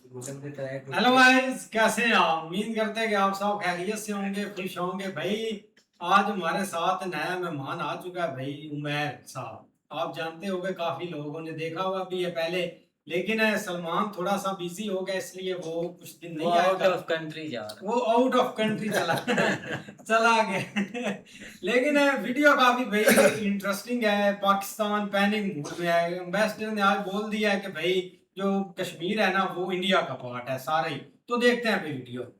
Hello guys, कैसे हैं आप? उम्मीद करते हैं कि आप सब खैरियत से होंगे, खुश होंगे। भाई आज हमारे साथ नया मेहमान आ चुका है भाई, उमैर साहब। आप जानते होंगे, काफी लोगों ने देखा हुआ भी है पहले, लेकिन सलमान थोड़ा सा बिजी हो गया, इसलिए वो कुछ दिन नहीं आएगा। आउट ऑफ कंट्री जा रहा, वो आउट ऑफ कंट्री चला चला गया। लेकिन वीडियो काफी भाई इंटरेस्टिंग है। पाकिस्तान पैनिक मूड में है। एम्बेसडर ने आज बोल दिया है कि भाई जो कश्मीर है ना, वो इंडिया का पार्ट है सारा ही। तो देखते हैं भाई वीडियो।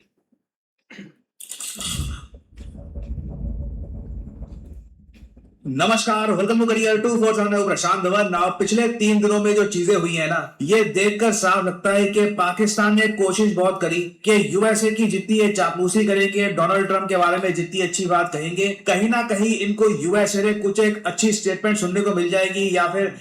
नमस्कार, welcome to career 247 Prashant Dhawan. Now पिछले 3 दिनों में जो चीजें हुई है ना, ये देखकर साफ लगता है कि पाकिस्तान ने कोशिश बहुत करी कि यूएसए की जितनी ये चापलूसी करेंगे, डोनाल्ड ट्रंप के बारे में जितनी अच्छी बात कहेंगे, कहीं ना कहीं इनको यूएसए ने कुछ एक अच्छी स्टेटमेंट सुनने को मिल जाएगी, या फिर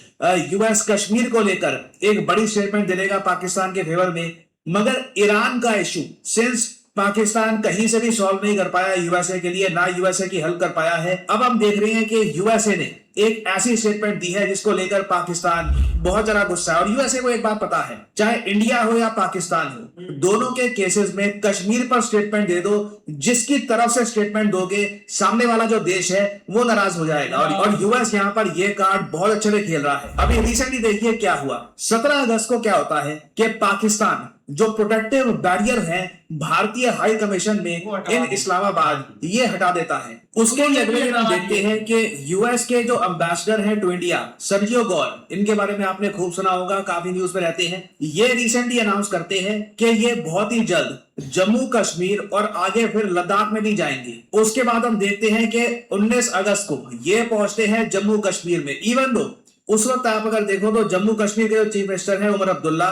यूएस कश्मीर को लेकर एक बड़ी स्टेटमेंट देगा पाकिस्तान के फेवर में। मगर ईरान का इशू सिंस पाकिस्तान कहीं से भी सॉल्व नहीं कर पाया यूएसए के लिए, ना यूएसए की हेल्प कर पाया है। अब हम देख रहे हैं कि यूएसए ने एक ऐसी स्टेटमेंट दी है जिसको लेकर पाकिस्तान बहुत ज्यादा गुस्सा है। और यूएसए को एक बात पता है, चाहे इंडिया हो या पाकिस्तान हो, दोनों के केसेस में कश्मीर पर स्टेटमेंट दे दो, जिसकी तरफ से स्टेटमेंट दोगे सामने वाला जो देश है वो नाराज हो जाएगा। और यूएस यहाँ पर ये कार्ड बहुत अच्छे से खेल रहा है। अभी रिसेंटली देखिए क्या हुआ। 17 अगस्त को क्या होता है कि पाकिस्तान जो प्रोटेक्टिव बैरियर है भारतीय हाई कमीशन में इन इस्लामाबाद, ये हटा देता है। उसके ही अगले दिन हम देखते हैं कि यूएस के जो एम्बेसडर हैं टू इंडिया, सर्जियो गौर, इनके बारे में आपने खूब सुना होगा, काफी न्यूज में रहते हैं। ये रिसेंटली अनाउंस करते हैं कि ये बहुत ही जल्द जम्मू कश्मीर और आगे फिर लद्दाख में भी जाएंगे। उसके बाद हम देखते हैं कि 19 अगस्त को ये पहुंचते हैं जम्मू कश्मीर में। इवन दो उस वक्त आप अगर देखो तो जम्मू कश्मीर के जो चीफ मिनिस्टर हैं उमर अब्दुल्ला,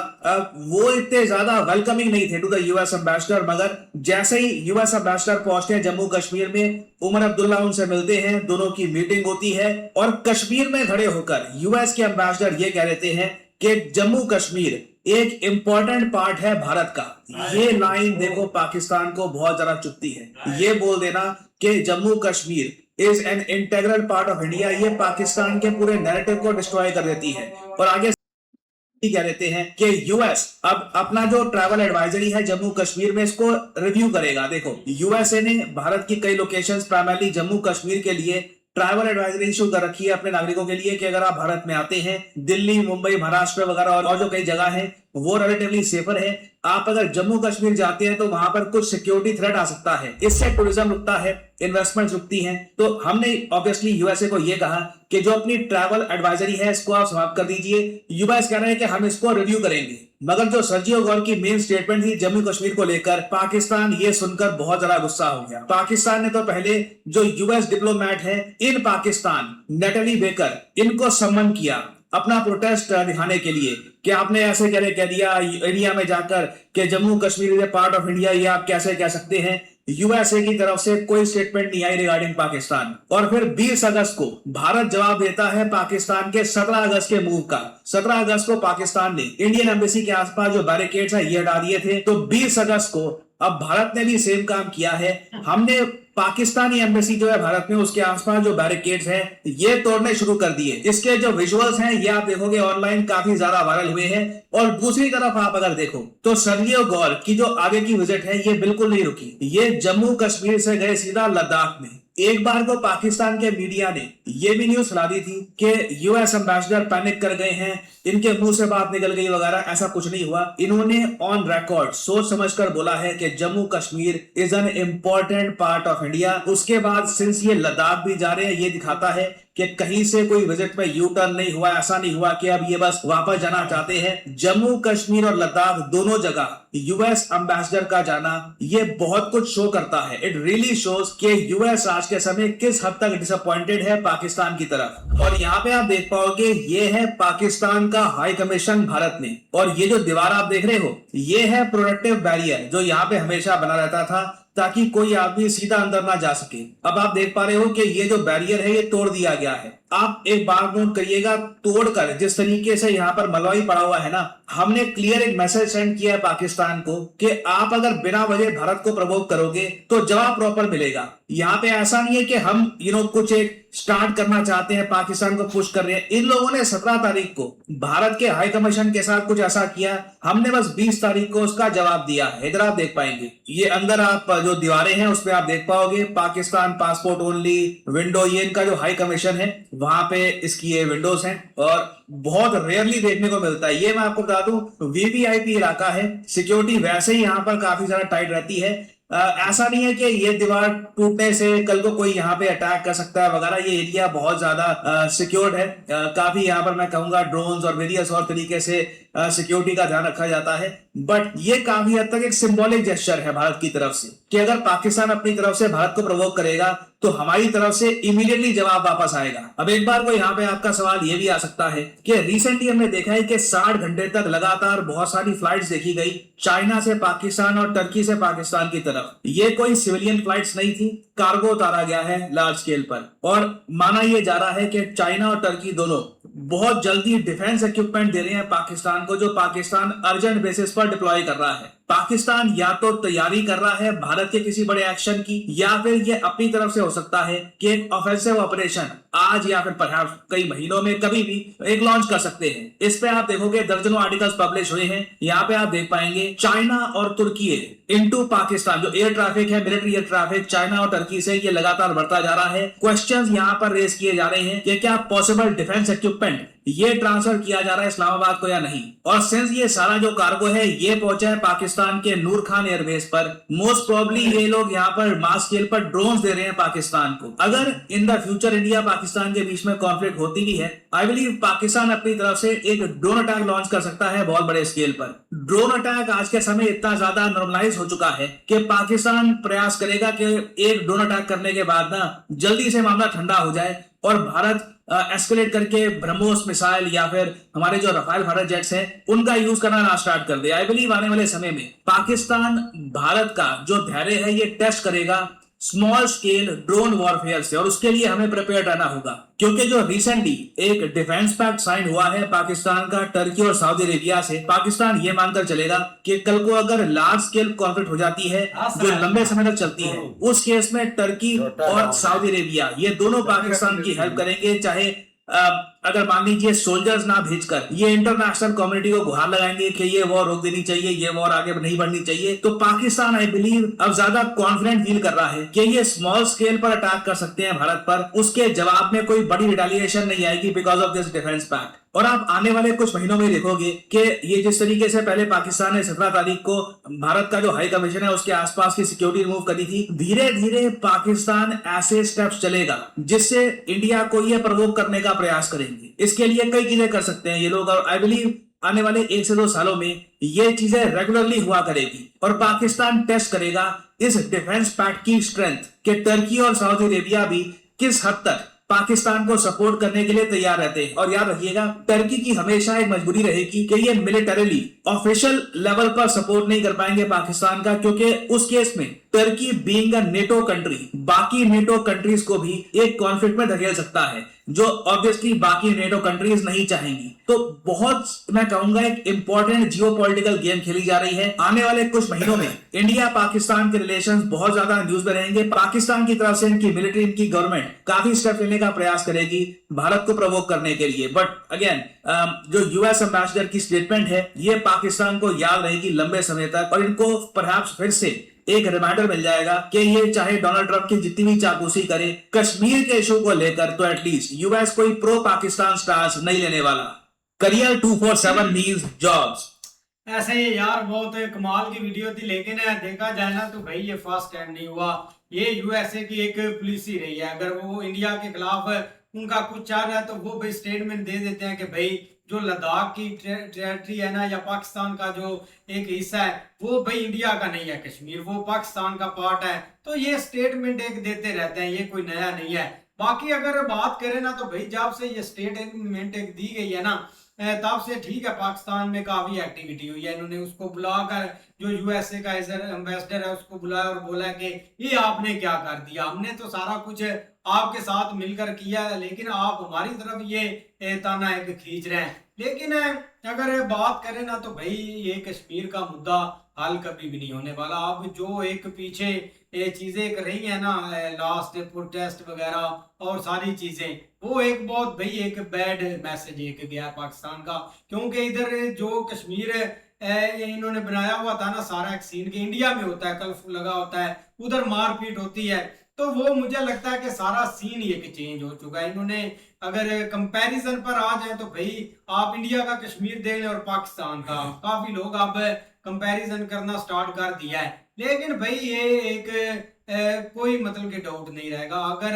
वो इतने ज्यादा वेलकमिंग नहीं थे टू द यूएस एम्बेसडर। मगर जैसे ही यूएस एम्बेसडर पहुंचते हैं जम्मू कश्मीर में, उमर अब्दुल्ला उनसे मिलते हैं, दोनों की मीटिंग होती है। और कश्मीर में खड़े होकर यूएस के एम्बेसडर ये कह देते हैं कि जम्मू कश्मीर एक इंपॉर्टेंट पार्ट है भारत का। ये लाइन देखो पाकिस्तान को बहुत ज्यादा चुभती है। ये बोल देना कि Jammu Kashmir is an integral part of India, ये पाकिस्तान के पूरे नैरेटिव को डिस्ट्रॉय कर देती है। और आगे कह देते हैं कि यूएस अब अपना जो ट्रैवल एडवाइजरी है जम्मू कश्मीर में, इसको रिव्यू करेगा। देखो यूएसए ने भारत की कई लोकेशंस, प्राइमरली जम्मू कश्मीर के लिए ट्रैवल एडवाइजरी इशू कर रखी है अपने नागरिकों के लिए कि अगर आप भारत में आते हैं, दिल्ली, मुंबई, महाराष्ट्र वगैरह और जो कई जगह है वो रिलेटिवली सेफर है। आप अगर जम्मू कश्मीर जाते हैं तो वहां पर कुछ सिक्योरिटी थ्रेट आ सकता है, इससे टूरिज्म रुकता है, इन्वेस्टमेंट रुकती है। तो हमने ऑब्वियसली यूएसए को यह कहा कि जो अपनी ट्रैवल एडवाइजरी है इसको आप समाप्त कर दीजिए। यूएस कह रहे हैं कि हम इसको रिव्यू करेंगे। मगर जो सर्जियो गौर की मेन स्टेटमेंट थी जम्मू कश्मीर को लेकर, पाकिस्तान ये सुनकर बहुत ज्यादा गुस्सा हो गया। पाकिस्तान ने तो पहले जो यूएस डिप्लोमेट है इन पाकिस्तान, नेटली बेकर, इनको सम्मन किया अपना प्रोटेस्ट दिखाने के लिए कि आपने ऐसे कह दिया इंडिया में जाकर कि Jammu Kashmir is a part of India, ये आप कैसे कह सकते हैं। यूएसए की तरफ से कोई स्टेटमेंट नहीं आई रिगार्डिंग पाकिस्तान। और फिर 20 अगस्त को भारत जवाब देता है पाकिस्तान के 17 अगस्त के मूव का। 17 अगस्त को पाकिस्तान ने इंडियन एम्बेसी के आसपास जो बैरिकेड्स है ये हटा दिए थे। तो 20 अगस्त को अब भारत ने भी सेम काम किया है। हमने पाकिस्तानी एम्बेसी जो है भारत में, उसके आसपास जो बैरिकेड्स हैं ये तोड़ने शुरू कर दिए। इसके जो विजुअल्स हैं ये आप देखोगे ऑनलाइन काफी ज्यादा वायरल हुए हैं। और दूसरी तरफ आप अगर देखो तो सर्जियो गौर की जो आगे की विजिट है ये बिल्कुल नहीं रुकी। ये जम्मू कश्मीर से गए सीधा लद्दाख में। एक बार को पाकिस्तान के मीडिया ने ये भी न्यूज फैला दी थी कि यूएस एम्बेसडर पैनिक कर गए हैं, इनके मुंह से बात निकल गई वगैरह। ऐसा कुछ नहीं हुआ। इन्होंने ऑन रिकॉर्ड सोच समझकर बोला है कि Jammu Kashmir is an important part of India. उसके बाद सिंस ये लद्दाख भी जा रहे हैं, ये दिखाता है कि कहीं से कोई विजिट में यू टर्न नहीं हुआ। ऐसा नहीं हुआ कि अब ये बस वापस जाना चाहते हैं। जम्मू कश्मीर और लद्दाख दोनों जगह यूएस एम्बेसडर का जाना ये बहुत कुछ शो करता है। इट रियली शोज कि यूएस आज के समय किस हद तक डिसअपॉइंटेड है पाकिस्तान की तरफ। और यहाँ पे आप देख पाओगे ये है पाकिस्तान का हाई कमीशन भारत में। और ये जो दीवार आप देख रहे हो ये है प्रोटेक्टिव बैरियर जो यहाँ पे हमेशा बना रहता था ताकि कोई आदमी सीधा अंदर ना जा सके। अब आप देख पा रहे हो कि ये जो बैरियर है ये तोड़ दिया गया है। आप एक बात नोट करिएगा, तोड़कर जिस तरीके से यहाँ पर मलवाई पड़ा हुआ है ना, हमने क्लियर एक मैसेज सेंड किया है पाकिस्तान को कि आप अगर बिना वजह भारत को प्रवोक करोगे तो जवाब प्रॉपर मिलेगा। यहाँ पे ऐसा नहीं है कि हम कुछ एक स्टार्ट करना चाहते हैं, पाकिस्तान को पुश कर रहे हैं। इन लोगों ने 17 तारीख को भारत के हाई कमीशन के साथ कुछ ऐसा किया, हमने बस 20 तारीख को उसका जवाब दिया। इधर आप देख पाएंगे, ये अंदर आप जो दीवारें हैं उस पर आप देख पाओगे पाकिस्तान पासपोर्ट ओनली विंडो, ये इनका जो हाई कमीशन है वहां पे इसकी ये विंडोज हैं और बहुत रेयरली देखने को मिलता है। ये मैं आपको बता दूं वीवीआईपी इलाका है, सिक्योरिटी वैसे ही यहाँ पर काफी ज्यादा टाइट रहती है। ऐसा नहीं है कि ये दीवार टूटने से कल को कोई यहाँ पे अटैक कर सकता है वगैरह, ये एरिया बहुत ज्यादा सिक्योर्ड है। काफी यहाँ पर मैं कहूंगा ड्रोन्स और वेरियस और तरीके से सिक्योरिटी का ध्यान रखा जाता है। बट ये काफी हद तक एक सिंबॉलिक जेस्चर है भारत की तरफ से कि अगर पाकिस्तान अपनी तरफ से भारत को प्रवोक करेगा तो हमारी तरफ से इमीडिएटली जवाब वापस आएगा। अब एक बार को यहाँ पे आपका सवाल ये भी आ सकता है कि रिसेंटली हमने देखा है कि 60 घंटे तक लगातार बहुत सारी फ्लाइट्स देखी गई चाइना से पाकिस्तान और टर्की से पाकिस्तान की तरफ। ये कोई सिविलियन फ्लाइट्स नहीं थी, कार्गो उतारा गया है लार्ज स्केल पर और माना यह जा रहा है कि चाइना और टर्की दोनों बहुत जल्दी डिफेंस इक्विपमेंट दे रहे हैं पाकिस्तान को, जो पाकिस्तान अर्जेंट बेसिस पर डिप्लॉय कर रहा है। पाकिस्तान या तो तैयारी कर रहा है भारत के किसी बड़े एक्शन की, या फिर ये अपनी तरफ से हो सकता है कि एक ऑफेंसिव ऑपरेशन आज या फिर परहैप्स कई महीनों में कभी भी एक लॉन्च कर सकते हैं। इस पे आप देखोगे दर्जनों आर्टिकल्स पब्लिश हुए हैं। यहाँ पे आप देख पाएंगे चाइना और तुर्की इनटू पाकिस्तान, जो एयर ट्रैफिक है, मिलिट्री एयर ट्रैफिक चाइना और टर्की से ये लगातार बढ़ता जा रहा है। क्वेश्चंस यहाँ पर रेज किए जा रहे हैं कि क्या पॉसिबल डिफेंस इक्विपमेंट ये ट्रांसफर किया जा रहा है इस्लामाबाद को या नहीं। और सिंस ये सारा जो कार्गो है ये पहुंचा है पाकिस्तान के नूर खान एयरबेस पर, मोस्ट प्रोबेबली ये लोग यहाँ पर मास स्केल पर ड्रोन्स दे रहे हैं पाकिस्तान को। अगर in the future India Pakistan के बीच में कॉन्फ्लिक्ट होती भी है, आई बिलीव पाकिस्तान अपनी तरफ से एक ड्रोन अटैक लॉन्च कर सकता है बहुत बड़े स्केल पर। ड्रोन अटैक आज के समय इतना ज्यादा नॉर्मलाइज हो चुका है कि पाकिस्तान प्रयास करेगा कि एक ड्रोन अटैक करने के बाद ना जल्दी से मामला ठंडा हो जाए और भारत एस्केलेट करके ब्रह्मोस मिसाइल या फिर हमारे जो रफाल फाइटर जेट्स हैं उनका यूज करना ना स्टार्ट कर दे। आई बिलीव आने वाले समय में पाकिस्तान भारत का जो धैर्य है ये टेस्ट करेगा स्मॉल स्केल ड्रोन वॉरफेयर से, और उसके लिए हमें प्रिपेयर रहना होगा। क्योंकि जो रिसेंटली एक डिफेंस पैक्ट साइन हुआ है पाकिस्तान का टर्की और सऊदी अरेबिया से, पाकिस्तान ये मानकर चलेगा कि कल को अगर लार्ज स्केल कॉन्फ्लिक्ट हो जाती है जो लंबे समय तक चलती है, उस केस में टर्की और सऊदी अरेबिया ये दोनों पाकिस्तान की हेल्प करेंगे। चाहे अगर मान लीजिए सोल्जर्स ना भेजकर ये इंटरनेशनल कम्युनिटी को गुहार लगाएंगे कि ये वॉर रोक देनी चाहिए, ये वॉर आगे नहीं बढ़नी चाहिए, तो पाकिस्तान आई बिलीव अब ज्यादा कॉन्फिडेंट फील कर रहा है कि ये स्मॉल स्केल पर अटैक कर सकते हैं भारत पर। उसके जवाब में कोई बड़ी रिटेलिएशन नहीं आएगी because of this defence pact. और आप आने वाले कुछ महीनों में देखोगे कि ये जिस तरीके से पहले पाकिस्तान ने 17 तारीख को भारत का जो हाई कमीशन है उसके आसपास की सिक्योरिटी रिमूव करी थी, धीरे धीरे पाकिस्तान ऐसे स्टेप्स चलेगा जिससे इंडिया को ये प्रवोक करने का प्रयास करेंगे। इसके लिए कई चीजें कर सकते हैं ये लोग, और आई बिलीव आने वाले 1 से 2 सालों में ये चीजें रेगुलरली हुआ करेगी और पाकिस्तान टेस्ट करेगा इस डिफेंस पैक्ट की स्ट्रेंथ कि टर्की और सऊदी अरेबिया भी किस हद तक पाकिस्तान को सपोर्ट करने के लिए तैयार रहते हैं। और याद रखिएगा टर्की की हमेशा एक मजबूरी रहेगी कि ये मिलिटरीली ऑफिशियल लेवल पर सपोर्ट नहीं कर पाएंगे पाकिस्तान का, क्योंकि उस केस में Turkey being a NATO country बाकी नेटो कंट्रीज को भी एक कॉन्फ्लिक्ट में धकेल सकता है, जो ऑब्वियसली बाकी नेटो कंट्रीज नहीं चाहेंगी। तो बहुत मैं कहूंगा एक इंपॉर्टेंट जियोपॉलिटिकल गेम खेली जा रही है। आने वाले कुछ महीनों में इंडिया पाकिस्तान के रिलेशंस बहुत ज्यादा न्यूज में रहेंगे। पाकिस्तान की तरफ से इनकी मिलिट्री, इनकी गवर्नमेंट काफी स्टेप लेने का प्रयास करेगी भारत को प्रवोक करने के लिए। बट अगेन जो यूएस एम्बेसडर की स्टेटमेंट है ये पाकिस्तान को याद रहेगी लंबे समय तक, और इनको परहैप्स फिर से एक रिमाइंडर मिल जाएगा कि ये चाहे डोनाल्ड ट्रंप की जितनी भी चाकूसी करे कश्मीर के इशू को लेकर, तो एटलीस्ट यूएस कोई प्रो पाकिस्तान स्टांस नहीं लेने वाला। Career 247 means jobs. ऐसे ही यार बहुत कमाल की वीडियो थी, लेकिन देखा जाए ना तो भाई ये फर्स्ट टाइम नहीं हुआ। ये यूएसए की एक पॉलिसी रही है, अगर वो इंडिया के खिलाफ उनका कुछ चाह रहा है तो वो भाई स्टेटमेंट दे देते हैं कि भाई जो लद्दाख की टेरिटरी है ना या पाकिस्तान का जो एक हिस्सा है वो भाई इंडिया का नहीं है, कश्मीर वो पाकिस्तान का पार्ट है। तो ये स्टेटमेंट एक देते रहते हैं, ये कोई नया नहीं है। बाकी अगर बात करें ना तो भाई जब से ये स्टेटमेंट एक दी गई है ना तब से ठीक है, पाकिस्तान में काफी एक्टिविटी हुई है, इन्होंने उसको बुलाकर जो यूएसए का एम्बेसडर है उसको बुलाया और बोला कि ये आपने क्या कर दिया, हमने तो सारा कुछ आपके साथ मिलकर किया है, लेकिन आप हमारी तरफ ये ताना एक खींच रहे हैं। लेकिन अगर बात करें ना तो भाई ये कश्मीर का मुद्दा हल कभी भी नहीं होने वाला। अब जो एक पीछे ये चीजें कर रही है ना, लास्ट प्रोटेस्ट वगैरह और सारी चीजें, वो एक बहुत भाई एक बैड मैसेज एक गया पाकिस्तान का, क्योंकि इधर जो कश्मीर इन्होंने बनाया हुआ था ना सारा एक सीन के इंडिया में होता है, कर्फ्यू लगा होता है, उधर मारपीट होती है, तो वो मुझे लगता है कि सारा सीन ही एक चेंज हो चुका है। इन्होंने अगर कंपैरिजन पर आ जाए तो भाई आप इंडिया का कश्मीर देख लें और पाकिस्तान का, काफी लोग अब कंपैरिजन करना स्टार्ट कर दिया है। लेकिन भाई ये एक कोई मतलब के डाउट नहीं रहेगा, अगर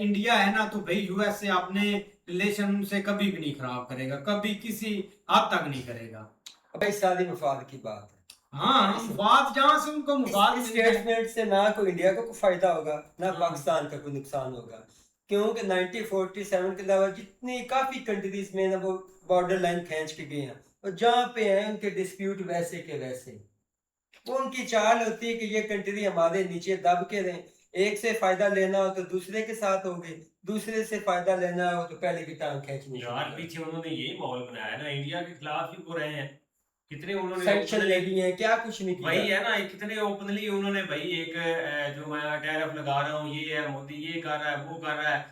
इंडिया है ना तो भाई यूएसए अपने रिलेशन से कभी भी नहीं खराब करेगा, कभी किसी हद तक नहीं करेगा। भाई सारी मफाद की बात है। हाँ, बात जहां से उनको मुफाद इस मिल जाए। स्टेटमेंट से ना कोई इंडिया को कोई फायदा होगा ना हाँ। पाकिस्तान का कोई नुकसान होगा, क्योंकि 1947 के अलावा जितनी काफी कंट्रीज में ना वो बॉर्डर लाइन खींच के गए हैं, और जहाँ पे हैं उनके डिस्प्यूट वैसे के वैसे, वो उनकी चाल होती है कि ये कंट्री हमारे नीचे दब के रहें, एक से फायदा लेना हो तो दूसरे के साथ होगे, दूसरे से फायदा लेना हो तो पहले की टांग खींचनी यार पीछे उन्होंने यही माहौल बनाया ना, इंडिया के खिलाफ ही वो रहे हैं, कितने उन्होंने सैंक्शन ले openly- लिए हैं, क्या कुछ नहीं वही किया। है ना, कितने ओपनली उन्होंने भाई एक जो मैं टैरिफ लगा रहा हूँ, ये है मोदी ये कर रहा है वो कर रहा है,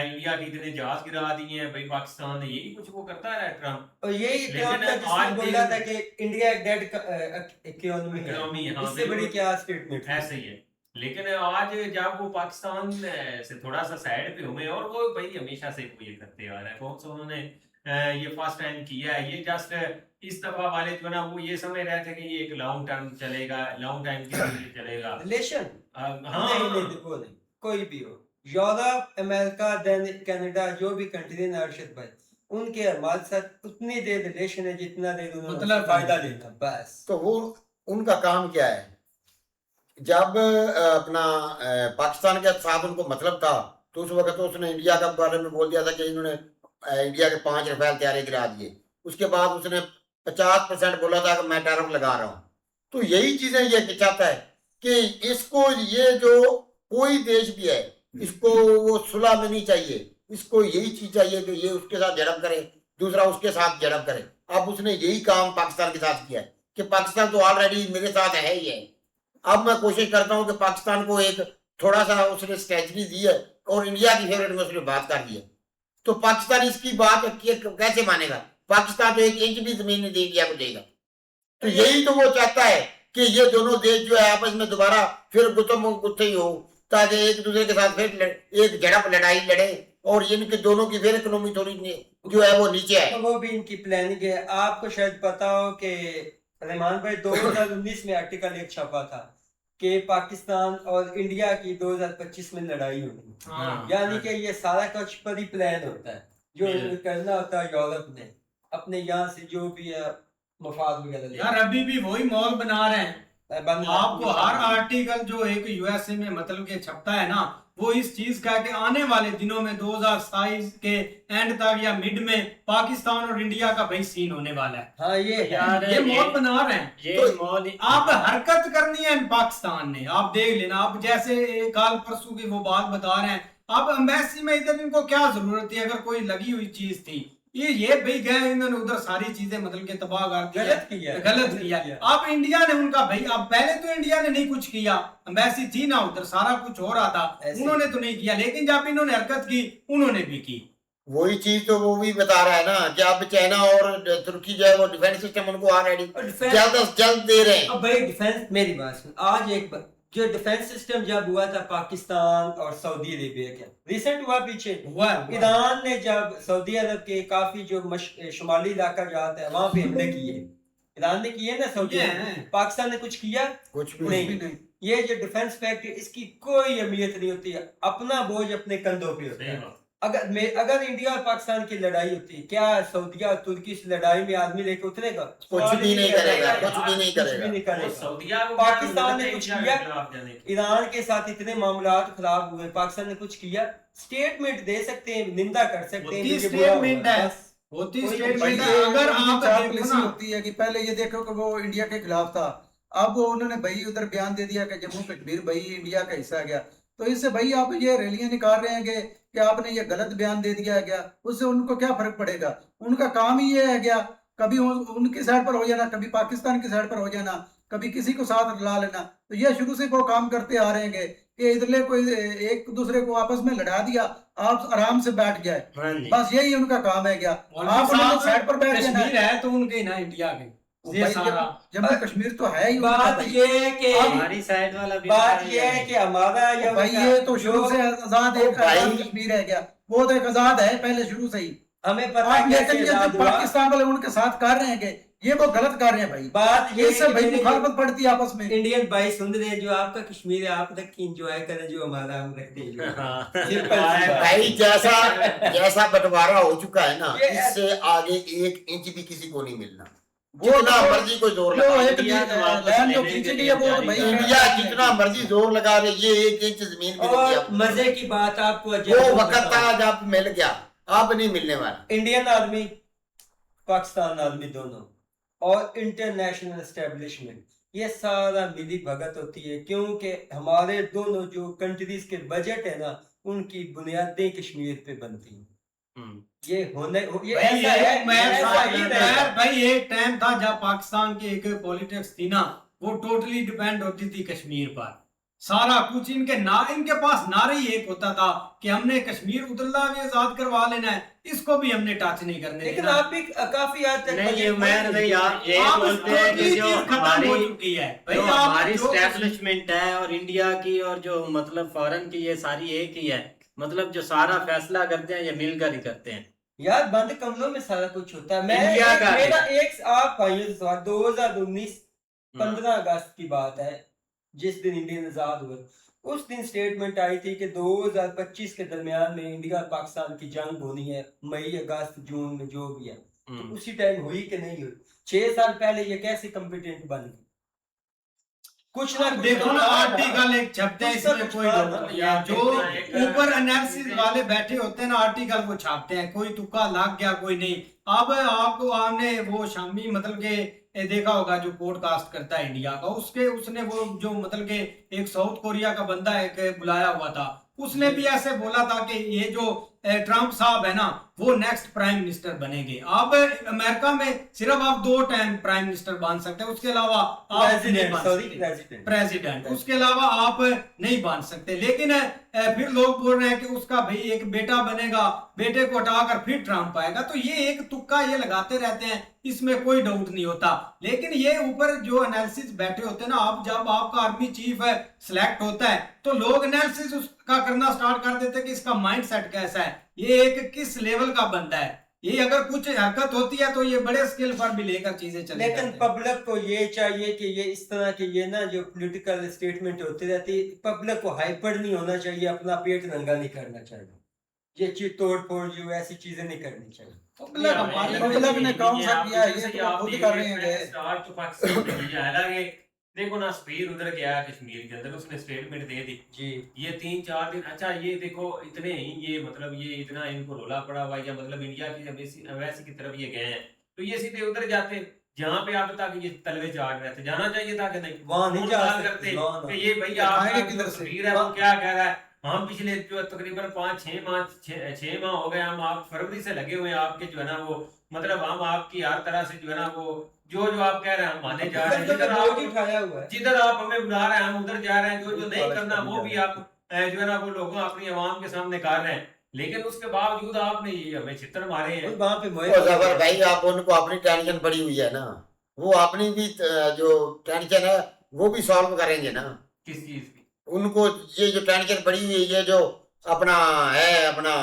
इंडिया के इतने जहाज गिरा दिए हैं भाई पाकिस्तान ने, यही कुछ वो करता रहा ट्रम्प। और यही लेकिन ट्रम्प था जिसने आज बोला भी- था कि इंडिया एक डेड इकोनॉमी है, इकोनॉमी है, हाँ, इससे बड़ी बिल्कुल। क्या स्टेटमेंट है। ऐसे ही है। लेकिन आज जब वो पाकिस्तान से थोड़ा सा साइड पे हुए, और वो भाई हमेशा से वो ये करते आ रहे हैं, कौन सा उन्होंने ये फर्स्ट टाइम किया है, ये जस्ट इस दफा वाले जो ना वो ये समझ रहे थे कि ये एक लॉन्ग टर्म चलेगा, लॉन्ग टाइम के लिए चलेगा। रिलेशन हाँ नहीं नहीं वो नहीं, कोई भी हो, यूरोप अमेरिका देन कनाडा, जो भी कंट्री है अरशद भाई, उनके हमारे साथ उतनी देर रिलेशन है जितना देर उन्होंने मतलब उससे फायदा लेना बस। तो वो उनका काम क्या है, जब अपना पाकिस्तान के साथ उनको मतलब था तो उस वक्त तो उसने इंडिया के बारे में बोल दिया था कि इन्होंने इंडिया के 5 रफेल तैयारी गिरा दिए। उसके बाद उसने 50% बोला था कि मैं टैरिफ लगा रहा हूँ। तो यही चीजें ये चाहता है कि इसको ये जो कोई देश भी है इसको वो सुलह में नहीं चाहिए, इसको यही चीज चाहिए कि ये उसके साथ झड़प करे, दूसरा उसके साथ झड़प करे। अब उसने यही काम पाकिस्तान के साथ किया है कि पाकिस्तान तो ऑलरेडी मेरे साथ है ही है, अब मैं कोशिश करता हूँ कि पाकिस्तान को एक थोड़ा सा उसने स्ट्रेटजी दी है और इंडिया की फेवरेट में उसने बात कर दी है, तो पाकिस्तान इसकी बात कैसे मानेगा? पाकिस्तान तो 1 इंच भी जमीन नहीं इंडिया को देगा। तो यही तो वो चाहता है कि ये दोनों देश जो है आपस में दोबारा फिर गुत्थम गुत्थे ही हो, ताकि एक दूसरे के साथ फिर एक झड़प लड़ाई लड़े और इनके दोनों की फिर इकोनॉमी थोड़ी जो है वो नीचे है। तो वो भी इनकी प्लानिंग है। आपको शायद पता हो कि रहमान भाई 2019 में आर्टिकल एक छपा था कि पाकिस्तान और इंडिया की 2025 में लड़ाई होगी, हाँ। यानी कि ये सारा कुछ पर ही प्लान होता है, जो इन्हें करना होता है यूरोप ने अपने यहाँ से जो भी है मफाद वगैरह ले यार अभी भी वही मॉल बना रहे हैं। आपको हर आर्टिकल जो एक यूएसए में मतलब के छपता है ना, वो इस चीज का कि आने वाले दिनों में 2027 के एंड तक या मिड में पाकिस्तान और इंडिया का भाई सीन होने वाला है। हाँ ये है। यार ये मॉल बना रहे हैं, ये तो मॉल आप हरकत करनी है पाकिस्तान ने, आप देख लेना। आप जैसे काल परसों की वो बात बता रहे हैं, अब एम्बेसी में इधर इनको क्या जरूरत थी, अगर कोई लगी हुई चीज थी, ये भाई गए इन्होंने उधर सारी चीजें मतलब के तबाह कर दिया, गलत किया। अब इंडिया ने उनका भाई, अब पहले तो इंडिया ने नहीं कुछ किया, एम्बेसी थी ना उधर, सारा कुछ हो रहा था, उन्होंने तो नहीं किया, लेकिन जब इन्होंने हरकत की उन्होंने भी की। वही चीज तो वो भी बता रहा है ना कि अब चाइना और तुर्की जो है वो डिफेंस सिस्टम उनको ऑलरेडी जल्द से जल्द दे रहे हैं। अब भाई डिफेंस, मेरी बात सुन, आज एक जो डिफेंस सिस्टम जब हुआ था पाकिस्तान और सऊदी अरेबिया के, रिसेंट हुआ पीछे, ईरान ने जब सऊदी अरब के काफी जो शुमाली इलाका जाता है वहां पे हमले किए, ईरान ने किए ना सऊदी अरब, पाकिस्तान ने कुछ किया? कुछ भी नहीं। ये जो डिफेंस फैक्ट्री, इसकी कोई अहमियत नहीं होती है, अपना बोझ अपने कंधों पे होता है। अगर इंडिया और पाकिस्तान की लड़ाई होती, क्या सऊदिया और तुर्की इस लड़ाई में आदमी लेके उतरेगा? कुछ भी नहीं करेगा, कुछ भी नहीं कुछ भी नहीं करेगा। करेगा। सऊदिया को पाकिस्तान ने कुछ इंडिया के किया? खिलाफ जाने की। ईरान के साथ इतने मामलात खराब हुए, पाकिस्तान ने कुछ किया? स्टेटमेंट दे सकते हैं, निंदा कर सकते हैं, होती कि ये बुरा हुआ। स्टेटमेंट है। बस होती कोई स्टेटमेंट भाई है। ये अगर उनकी आप चाल देखो पॉलिसी ना, होती है कि पहले ये देखो कि वो इंडिया के खिलाफ था, अब वो उन्होंने भाई उधर बयान दे दिया कि जम्मू कश्मीर भाई इंडिया का हिस्सा है गया, तो इससे भाई आप ये रैलियां निकाल रहे हैं कि आपने ये गलत बयान दे दिया है क्या, उससे उनको क्या फर्क पड़ेगा? उनका काम ही ये है क्या, कभी उनकी साइड पर हो जाना, कभी पाकिस्तान की साइड पर हो जाना, कभी किसी को साथ ला लेना। तो ये शुरू से वो काम करते आ रहे हैं कि इधरले कोई एक दूसरे को आपस में लड़ा दिया, आप आराम से बैठ जाए, हाँ जी। बस यही उनका काम है क्या? मौलवी आप साहब, साइड पर बैठ जाना कश्मीर है तो उनके ना इंडिया के, ये भाई, सारा जम्मू कश्मीर तो है ही उनका बात भाई। ये है कि हमारी साइड वाला भी बात ये है कि हमारा या भाई ये तो शुरू जो से आजाद एक भाई- आजाद कश्मीर है क्या? वो तो एक आजाद है पहले शुरू से ही। हमें पता आप है लेकिन कैसे ये जो आजाद हुआ। पाकिस्तान वाले उनके साथ कर रहे हैं कि ये वो गलत कर रहे हैं भाई, बात ये इससे भाई है कि मुखालफत पड़ती है आपस में। इंडियन भाई सुन रहे हैं, जो आपका कश्मीर है आप तक इंजॉय करें, जो हमारा हम रखते हैं। हाँ। सिंपल सी बात। भाई जैसा बंटवारा हो चुका है ना, ये- इससे आगे 1 इंच भी किसी को नहीं मिलना। वो जितना तो- मर्जी कोई जोर जो लगा, एक इंडिया तो वापस लैंड जो लेने के खींची गई लिए है वो तो जारी भाई कर रहा है। इंडिया जितना मर्जी जोर लगा रहे, ये 1 इंच जमीन भी नहीं और दिया। मजे की बात आपको वो वक्त था जब मिल गया, अब नहीं मिलने वाला। इंडियन आर्मी, पाकिस्तान आर्मी दोनों और इंटरनेशनल एस्टेब्लिशमेंट, ये सारा मिली भगत होती है, क्योंकि हमारे दोनों जो कंट्रीज के बजट है ना, उनकी बुनियादें कश्मीर पे बनती हैं। हम्म। ये होने ये भाई ऐसा है, ऐसा ही रहेगा। भाई एक टाइम था जब पाकिस्तान की एक पॉलिटिक्स थी ना, वो टोटली डिपेंड होती थी कश्मीर पर, सारा कुछ इनके पास नारा ही एक होता था कि हमने कश्मीर उतरला भी आजाद करवा लेना है, इसको भी हमने टच नहीं करने लेकिन देना। आप भी काफी हद तक नहीं ये मैं नहीं, आप ये आप बोलते हैं कि टोटली जो चीज खत्म हमारी हो चुकी है भाई, जो आप हमारी जो- स्टैब्लिशमेंट है और इंडिया की और जो मतलब फॉरेन की, ये सारी एक ही है, मतलब जो सारा फैसला करते हैं ये मिलकर ही करते हैं। यार बंद कमरों में सारा कुछ होता है। मैं इंडिया का है। मेरा एक आप भाइयों से सवाल, 2019 15 अगस्त की बात है, जिस दिन इंडिया आजाद हुए, उस दिन स्टेटमेंट आई थी कि 2025 के दरमियान में इंडिया और पाकिस्तान की जंग होनी है, मई अगस्त जून में जो भी है। तो उसी टाइम हुई कि नहीं हुई? 6 साल पहले ये कैसे कॉम्पिटेंट बन गई? कुछ ना कुछ देखो ना, आर्टिकल एक छपते हैं, कुछ ना इसमें कुछ कोई था डाउट ना। नहीं है। जो एक- ऊपर एनालिसिस वाले बैठे होते हैं ना, आर्टिकल वो छापते हैं, कोई तुक्का लग गया कोई नहीं। अब आपको आपने वो शामी मतलब के देखा होगा जो पॉडकास्ट करता है इंडिया का, उसने वो जो मतलब के एक साउथ कोरिया का बंदा एक बुलाया हुआ था, उसने भी ऐसे बोला था कि ये जो ट्रम्प साहब है ना, वो नेक्स्ट प्राइम मिनिस्टर बनेंगे। अब अमेरिका में सिर्फ आप 2 टाइम प्राइम मिनिस्टर बन सकते हैं, उसके अलावा आप नहीं बन सकते। प्रेसिडेंट, उसके अलावा आप नहीं बन सकते। लेकिन फिर लोग बोल रहे हैं कि उसका भाई एक बेटा बनेगा, बेटे को हटाकर फिर ट्रम्प आएगा। तो ये एक तुक्का ये लगाते रहते हैं, इसमें कोई डाउट नहीं होता। लेकिन ये ऊपर जो एनालिसिस बैठे होते हैं ना, आप जब आपका आर्मी चीफ सिलेक्ट होता है तो लोग एनालिसिस उसका करना स्टार्ट कर देते हैं कि इसका माइंड सेट कैसा है, ये एक किस लेवल का बंदा है, ये अगर कुछ हरकत होती है तो ये बड़े स्केल पर भी लेकर चीजें चले लेकिन जाते हैं। पब्लिक को ये चाहिए कि ये इस तरह के ये ना जो पॉलिटिकल स्टेटमेंट होती रहती, पब्लिक को हाइपर नहीं होना चाहिए, अपना पेट नंगा नहीं करना चाहिए, ये चीज तोड़ फोड़ जो ऐसी चीजें नहीं करनी चाहिए। पब्लिक ने कौन सा किया है, ये तो खुद कर रहे हैं। स्टार्ट तो पाकिस्तान ने किया है। हालांकि देखो ना, स्पीर उधर गया कश्मीर के अंदर, उसने स्टेटमेंट दे दी जी, ये 3-4 दिन। अच्छा ये देखो इतने ही ये मतलब ये इतना इनको रोला पड़ा हुआ है, या मतलब इंडिया की वैसी की तरफ ये गए हैं, तो ये सीधे उधर जाते जहाँ पे आप तक ये तलवे चाट रहे थे, जाना चाहिए था कि नहीं? वहाँ नहीं वो जा बात सकते, करते वहाँ ना। कि ये भाई आएंगे आपका किधर जो से? स्पीर है वो क्या कह रहा है, हम पिछले जो तकरीबन 5-6 माह हो गए, हम आप फरवरी से लगे हुए हैं आपके जो है ना वो मतलब हम आपकी हर तरह से जो है ना वो जो आप कह रहे हैं हम माने जा रहे हैं, जिधर लोग आप ही उठाया हुआ है। जिधर आप हमें बुला रहे हैं हम उधर जा रहे हैं, जो नहीं करना वो भी आप जो है ना वो लोगों अपनी आवाम के सामने कर रहे हैं। लेकिन उसके बावजूद आपने ये हमें छितर मारे हैं। वहाँ पे ओ जफर भाई, आप उनको अपनी टेंशन पड़ी हुई है ना, वो अपनी भी जो टेंशन है वो भी सॉल्व करेंगे ना। किस चीज की? उनको ये जो टेंशन पड़ी हुई है, ये जो अपना है अपना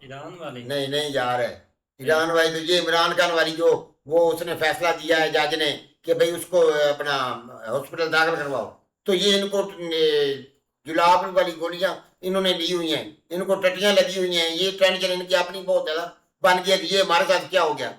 ईरान वाले नहीं यार है ईरान वाली, तो ये इमरान खान वाली जो वो उसने फैसला दिया है जज ने कि भाई उसको अपना हॉस्पिटल दाखिल करवाओ, तो ये इनको जुलाब वाली गोलियां इन्होंने ली हुई हैं, इनको टट्टियां लगी हुई हैं, ये टेंशन इनकी अपनी बहुत ज्यादा बन गई है कि ये हमारे साथ क्या हो गया।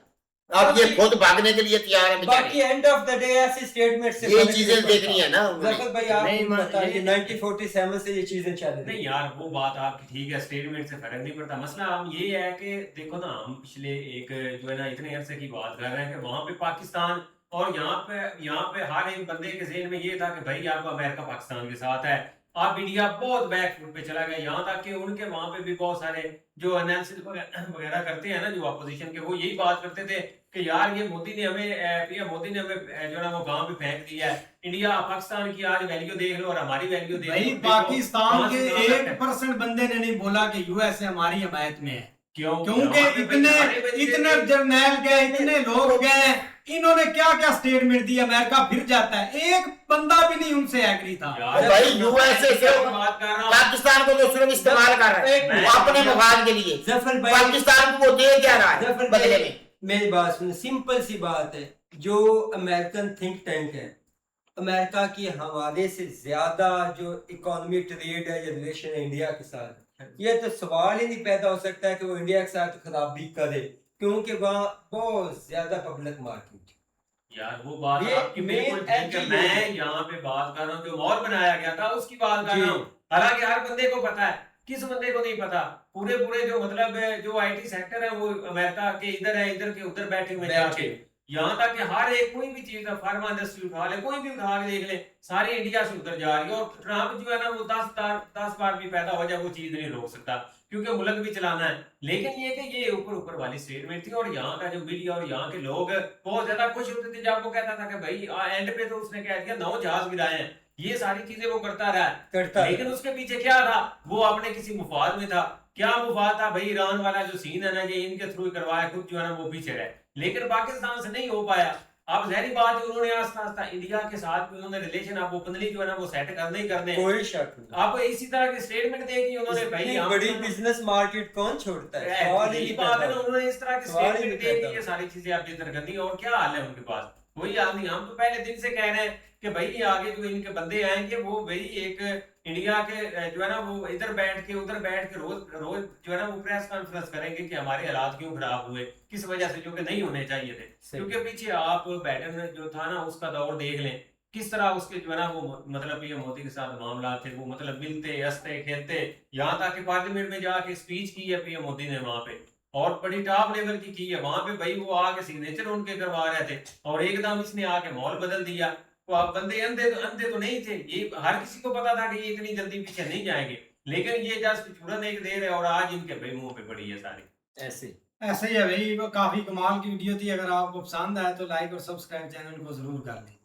अब ये खुद भागने के लिए तैयार है बाकी बेचारे। एंड ऑफ द डे ऐसी स्टेटमेंट से ये फर्क चीजें नहीं देखनी पड़ता। है ना उन्होंने। जफर भाई आप नहीं, बताइए ये- 1947 से ये चीजें चल रही नहीं हैं। यार, वो बात आपकी ठीक है, स्टेटमेंट से फर्क नहीं पड़ता। मसला हम ये है कि देखो ना, हम पिछले एक जो है ना इतने अरसे की बात कर रहे हैं कि वहां पे पाकिस्तान और यहाँ पे हर एक बंदे के ज़हन में ये था कि भाई आपका अमेरिका पाकिस्तान के साथ है। अब इंडिया बहुत बैक फुट पे चला गया, यहाँ तक कि उनके वहां पे भी बहुत सारे जो एनालिसिस वगैरह करते हैं ना, जो अपोजिशन के, वो यही बात करते थे कि यार ये मोदी ने हमें पीएम मोदी ने हमें जो है ना वो गांव पे फेंक दिया है। इंडिया पाकिस्तान की आज वैल्यू देख लो और हमारी वैल्यू देख लो। भाई देखो, पाकिस्तान कहाँ के से कहाँ तक है। 1% बंदे ने नहीं बोला कि यूएसए हमारी हिमायत में है, क्यों? क्योंकि यहाँ पे इतने सारे बंदे इतने थे। जर्नैल गए, इतने लोग गए, इन्होंने क्या क्या स्टेटमेंट दी, अमेरिका फिर जाता है, एक बंदा भी नहीं उनसे एग्री था। यार, भाई यूएसए से बात कर रहा हूँ। पाकिस्तान को तो सिर्फ इस्तेमाल कर रहा एक है मिनट। वो अपने मफाद के लिए। जफर भाई पाकिस्तान को वो दे क्या रहा है जफर बदले भाई में? मेरी बात सुनो, सिंपल सी बात है, जो अमेरिकन थिंक टैंक है, अमेरिका के हवाले से ज्यादा जो इकोनॉमी ट्रेड है या रिलेशन है इंडिया के साथ, ये तो सवाल ही नहीं पैदा हो सकता है कि वो इंडिया के साथ खराबी करे, क्योंकि वहाँ बहुत ज्यादा पब्लिक मार्केट। यार वो बात ये आपकी बिल्कुल main ठीक है, actually मैं है। यहाँ पे बात कर रहा हूँ जो मॉल बनाया गया था उसकी बात कर जी। रहा हूँ। हालांकि हर बंदे को पता है, किस बंदे को नहीं पता? पूरे पूरे जो मतलब जो आईटी सेक्टर है वो अमेरिका के इधर है, इधर के उधर बैठे हुए जाके। यहाँ तक कि हर एक कोई भी चीज है, फार्मा इंडस्ट्री उठा ले, कोई भी उठा के देख ले, सारी इंडिया से उधर जा रही है। और ट्रम्प जो है ना वो 10 बार भी पैदा हो जाए वो चीज नहीं रोक सकता, क्योंकि मुल्क भी चलाना है। लेकिन ये कि ये ऊपर ऊपर वाली स्टेटमेंट थी, और यहाँ का जो मीडिया और यहाँ के लोग बहुत ज्यादा खुश होते थे जब वो कहता था कि भाई एंड पे तो उसने कह दिया 9 जहाज गिराए हैं, ये सारी चीजें वो करता रहा। करता लेकिन उसके पीछे क्या था? वो अपने किसी मुफाद में था। क्या मुफाद था? भाई ईरान वाला जो सीन है ना, ये इनके थ्रू करवाया, खुद जो है ना वो पीछे रहे, लेकिन पाकिस्तान से नहीं हो पाया। अब जहरी बात है, उन्होंने आस्ता आस्ता इंडिया के साथ भी उन्होंने रिलेशन अब ओपनली जो है ना वो सेट करने ही करने। कोई शक नहीं। अब इसी तरह की स्टेटमेंट देखी उन्होंने, भाई इतनी हम बड़ी बिजनेस मार्केट कौन छोड़ता है? सवाल ही यही नहीं बात है पैदा ना, उन्होंने इस तरह की सवाल ही स्टेटमेंट नहीं दे दी, पैदा ये सारी चीजें आप जिधर करनी। और क्या हाल है उनके पास? कोई हाल नहीं। हम तो पहले दिन से कह रहे हैं कि भाई ये आगे जो इनके बंदे आएंगे वो भाई एक इंडिया के जो है ना वो इधर बैठ के उधर बैठ के रोज रोज जो है ना वो प्रेस कॉन्फ्रेंस करेंगे कि हमारे हालात क्यों खराब हुए, किस वजह से, जो कि नहीं होने चाहिए थे। सही। क्योंकि पीछे आप बाइडेन जो था ना उसका दौर देख लें, किस तरह उसके जो है ना वो मतलब पीएम मोदी के साथ मामला थे, वो मतलब मिलते हंसते खेलते, यहाँ तक कि पार्लियामेंट में जाके स्पीच की है पीएम मोदी ने वहां पे, और बड़ी टॉप लेवल की है वहां पे। भाई वो आके सिग्नेचर उनके करवा रहे थे, और एकदम इसने आके माहौल बदल दिया। तो आप बंदे अंधे तो नहीं थे, ये हर किसी को पता था कि ये इतनी जल्दी पीछे नहीं जाएंगे, लेकिन ये जस्ट चूरन एक दे रहे, और आज इनके भाई मुंह पे पड़ी है सारी। ऐसे। ऐसे ही है भाई, वो काफी कमाल की वीडियो थी। अगर आपको पसंद आए तो लाइक और सब्सक्राइब चैनल को जरूर कर लें।